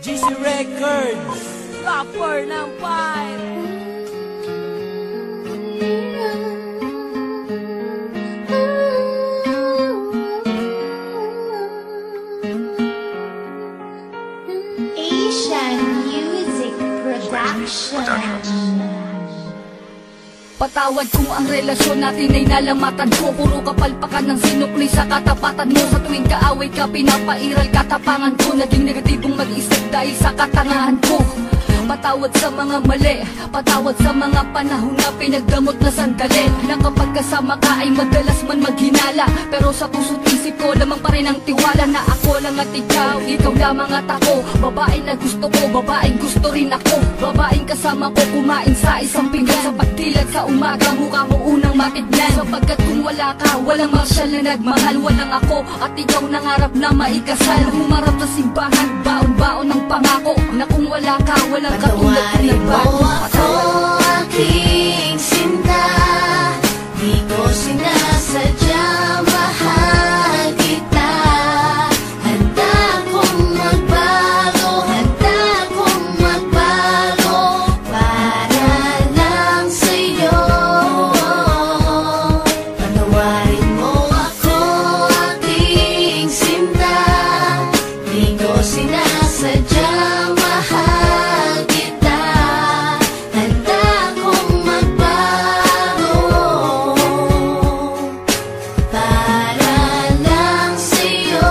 GC Records, Rapper ng Five. Asian Music Production. Patawad kung ang relasyon natin ay nalamatan ko. Puro kapalpakan ng sinukli sa katapatan mo. Sa tuwing kaaway ka, pinapairal katapangan ko. Naging negatibong mag-isip dahil sa katangahan ko. Patawad sa mga mali, patawad sa mga panahon na pinagdamot na sandali. Na kapag kasama ka ay madalas man maghinala, pero sa puso't isip ko lamang pa rin ang tiwala na ako lang at ikaw, ikaw lamang at ako. Babae na gusto ko, babaeng gusto rin ako. Babaeng kasama ko kumain sa isang pinggan. Sa pagdilat sa umaga, mukha mo unang matignan. Sapagkat kung wala ka, walang marsyal na nagmahal. Walang ako at ikaw nangarap na maikasal. Humarap sa simbahan, baon-baon ng pangako na kung wala ka, walang katulad ko nagbago. Ako aking sinta, di ko sinasadya, mahal kita. Handa kong magbago, handa kong magbago para lang sa'yo. Patawarin mo ako aking sinta, di ko sinasadya, mahal kita. Handa kong magbago para lang sa'yo.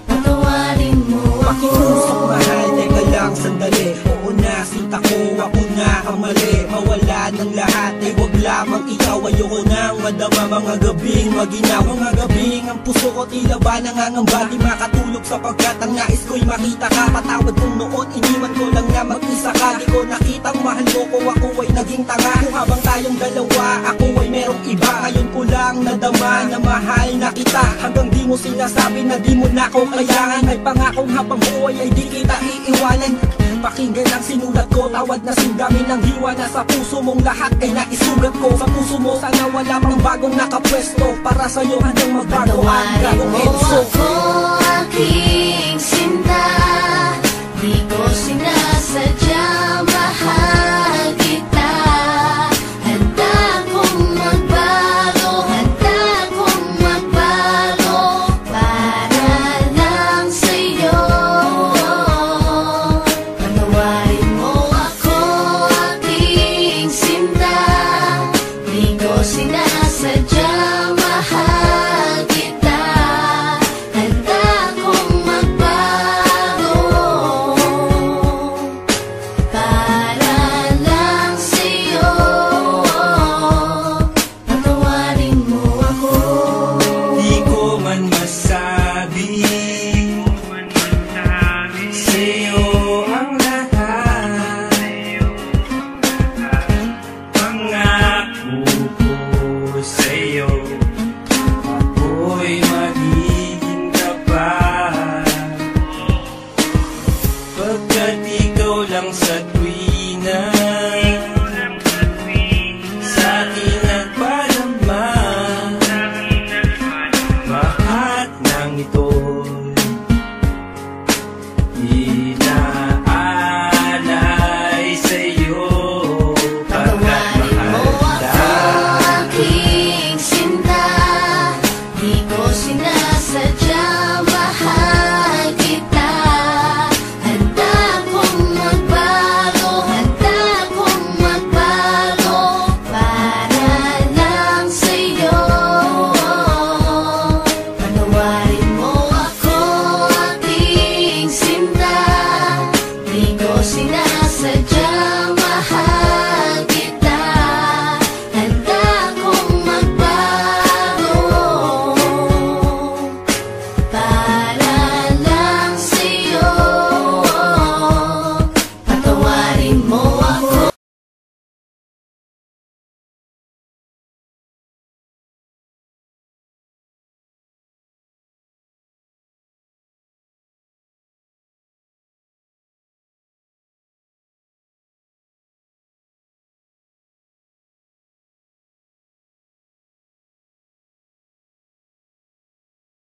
Patawarin mo ako. pakiusap mahal, teka lang sandali. Oo na, sinta ko, ako na ang mali. Mawala ng lahat, ay wag lamang ikaw. Ayoko nang madama mga gabing maginaw. Mga gabing ang puso ko tila ba nangangamba. Di makatulog sapagkat ang nais ko'y makita ka. Patawad kung noon, iniwan ko lang na mag-isa ka. Di ko nakitang mahal mo ko, ako ay naging tanga. Kung habang tayong dalawa, ako ay merong iba. Ngayon ko lang nadama na mahal na kita. Hanggang di mo sinasabi na di mo na ako kailangan. May pangakong habang buhay ay di kita iiwanan. Pakinggan ang sinulat ko, tawad na sindami ng hiwa na sa puso mong lahat ay naisulat ko. Sa puso mo sana wala pang bagong nakapwesto. Para sa'yo hanggang magbago ang Patawarin gagong mo Enzo. ako aking sinta, di ko sinasadya,